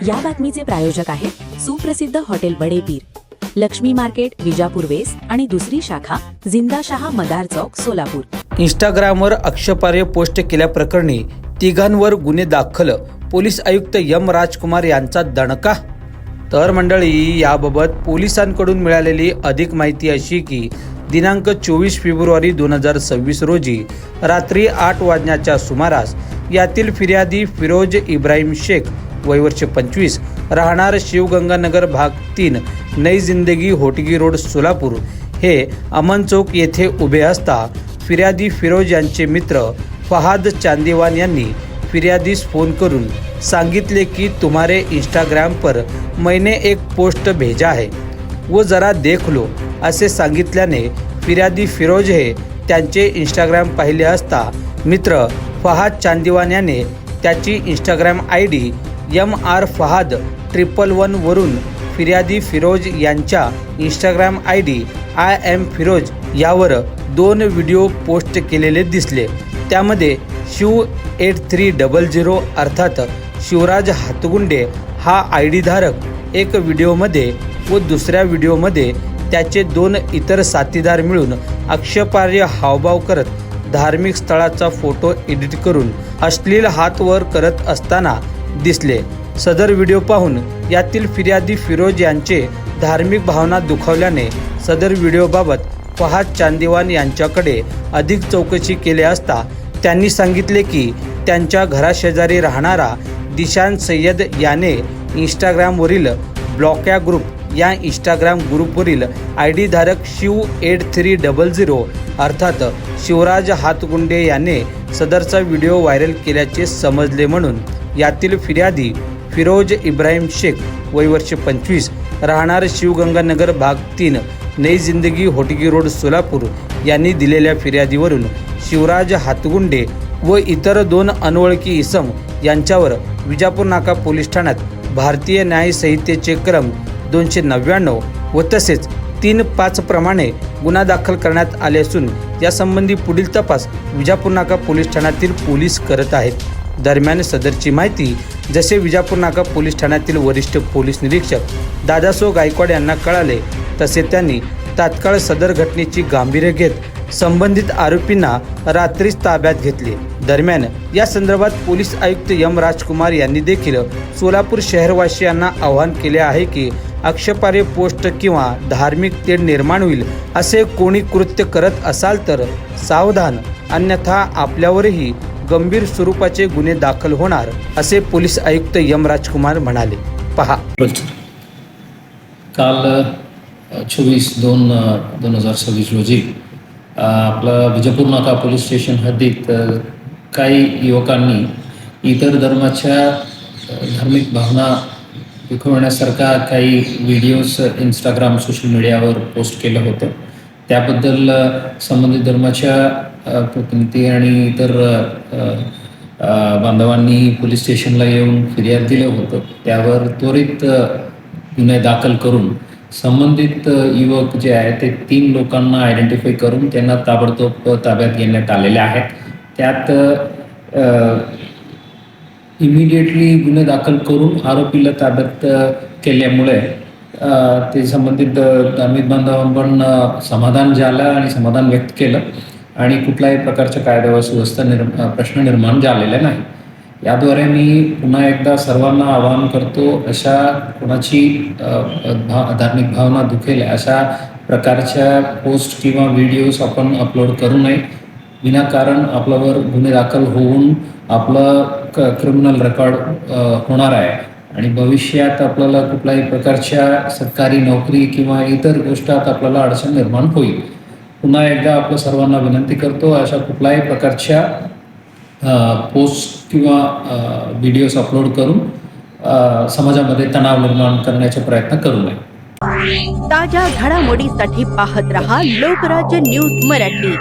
या बातमीचे प्रायोजक आहेत सुप्रसिद्ध हॉटेल बडे पीर, लक्ष्मी मार्केट, विजापूर वेस्ट आणि दुसरी शाखा जिंदाशहा मदार चौक, सोलापूर। इंस्टाग्रामवर आक्षेपार्ह पोस्ट केल्याप्रकरणी तिघांवर गुन्हे दाखल, पोलीस आयुक्त एम राजकुमार यांचा दणका। तर मंडळी, याबाबत पोलिसांकडून मिळालेली अधिक माहिती अशी की दिनांक 24 फेब्रुवारी 2026 रोजी रात्री 8 वाजण्याच्या सुमारास यातील फिर्यादी फिरोज इब्राहिम शेख, वय वर्ष 25, राहणार शिवगंगानगर भाग 3, नई जिंदगी होटगी रोड, सोलापूर, हे अमन चौक येथे उभे असता फिर्यादी फिरोज यांचे मित्र फहाद चांदीवान यांनी फिर्यादीस फोन करून सांगितले की तुम्हारे इंस्टाग्राम पर मैंने एक पोस्ट भेजा है, वो जरा देख लो, असे सांगितल्याने फिर्यादी फिरोज हे त्यांचे इंस्टाग्राम पाहिले असता मित्र फहाद चांदीवान याने त्याची इंस्टाग्राम ID MR फहाद 111 वरून फिर्यादी फिरोज यांच्या Instagram ID I am Firoz यावर 2 व्हिडिओ पोस्ट केलेले दिसले। त्यामध्ये शिव 8300 अर्थात शिवराज हातगुंडे हा ID धारक एक व्हिडिओमध्ये व दुसऱ्या व्हिडिओमध्ये त्याचे 2 इतर साथीदार मिळून आक्षेपार्ह हावभाव करत धार्मिक स्थळाचा फोटो एडिट करून अश्लील हात वर करत असताना दिसले। सदर व्हिडिओ पाहून यातील फिर्यादी फिरोज यांचे धार्मिक भावना दुखावल्याने सदर व्हिडिओबाबत फहाद चांदीवान यांच्याकडे अधिक चौकशी केली असता त्यांनी सांगितले की त्यांच्या घराशेजारी राहणारा दिशान सय्यद याने इंस्टाग्रामवरील ब्लॉक्या ग्रुप या इंस्टाग्राम ग्रुपवरील ID धारक शिव 8300 अर्थात शिवराज हातगुंडे याने सदरचा व्हिडिओ व्हायरल केल्याचे समजले। म्हणून यातील फिर्यादी फिरोज इब्राहिम शेख, वय वर्ष 25, राहणार शिवगंगानगर भाग 3, नई जिंदगी होटगी रोड, सोलापूर यांनी दिलेल्या फिर्यादीवरून शिवराज हातगुंडे व इतर 2 अनोळखी इसम यांच्यावर विजापूर नाका पोलीस ठाण्यात भारतीय न्याय संहितेचे कलम 299 व तसेच 3-5 प्रमाणे गुन्हा दाखल करण्यात आले असून यासंबंधी पुढील तपास विजापूर नाका पोलीस ठाण्यातील पोलीस करत आहेत। दरम्यान सदरची माहिती जसे विजापूर नाका पोलीस ठाण्यातील वरिष्ठ पोलीस निरीक्षक दादासो गायकवाड यांना कळाले तसे त्यांनी तात्काळ सदर घटनेची गांभीर्य घेत संबंधित आरोपींना रात्रीच ताब्यात घेतले। दरम्यान या संदर्भात पोलीस आयुक्त एम राजकुमार यांनी देखील सोलापूर शहरवासियांना आवाहन केले आहे की आक्षेपार्ह पोस्ट किंवा धार्मिक तेढ निर्माण होईल असे कोणी कृत्य करत असाल तर सावधान, अन्यथा आपल्यावरही गंभीर स्वरूपाचे गुन्हे दाखल होणार, असे पोलीस आयुक्त एम राजकुमार म्हणाले। पहा। काल 24/2/2026 रोजी आपला विजापूर नाका पोलीस स्टेशन हद्दीत काही युवकांनी इतर धर्माच्या धार्मिक भावना दुखवण्यासारखा काही व्हिडिओज इंस्टाग्राम सोशल मीडियावर पोस्ट केलं होतं। त्याबद्दल संबंधित धर्माच्या प्रतिनिधी आणि इतर बांधवांनी पोलीस स्टेशनला येऊन फिर्याद दिलं होतं। त्यावर त्वरित गुन्हे दाखल करून संबंधित युवक जे आहेत ते 3 लोकांना आयडेंटिफाय करून त्यांना ताबडतोब ताब्यात घेण्यात आलेले आहेत। त्यात इमिडिएटली गुन्हे दाखल करून आरोपीला ताब्यात केल्यामुळे ते संबंधित धार्मिक बांधवांपण समाधान झालं आणि समाधान व्यक्त केलं आणि कुठल्याही प्रकारच्या कायदा व सुव्यवस्था प्रश्न निर्माण झालेला नाही। याद्वारे मी पुन्हा एकदा सर्वांना आवाहन करतो, अशा कोणाची धार्मिक भावना दुखेल अशा प्रकारच्या पोस्ट किंवा व्हिडिओज आपण अपलोड करू नये। विनाकारण आपल्यावर गुन्हे दाखल होऊन आपलं क्रिमिनल रेकॉर्ड होणार आहे आणि भविष्यात आपल्याला कुठल्याही प्रकारच्या सरकारी नोकरी किंवा इतर गोष्टीत आपल्याला अडचण निर्माण होईल। पुन्हा एकदा आपल्या सर्वांना विनंती करतो, अशा कुठल्याही प्रकारच्या पोस्ट किंवा व्हिडिओज अपलोड करून समाजामध्ये तणाव निर्माण करण्याचा प्रयत्न करू नये। ताज्या घडामोडीसाठी पाहत रहा लोकराज्य न्यूज मराठी।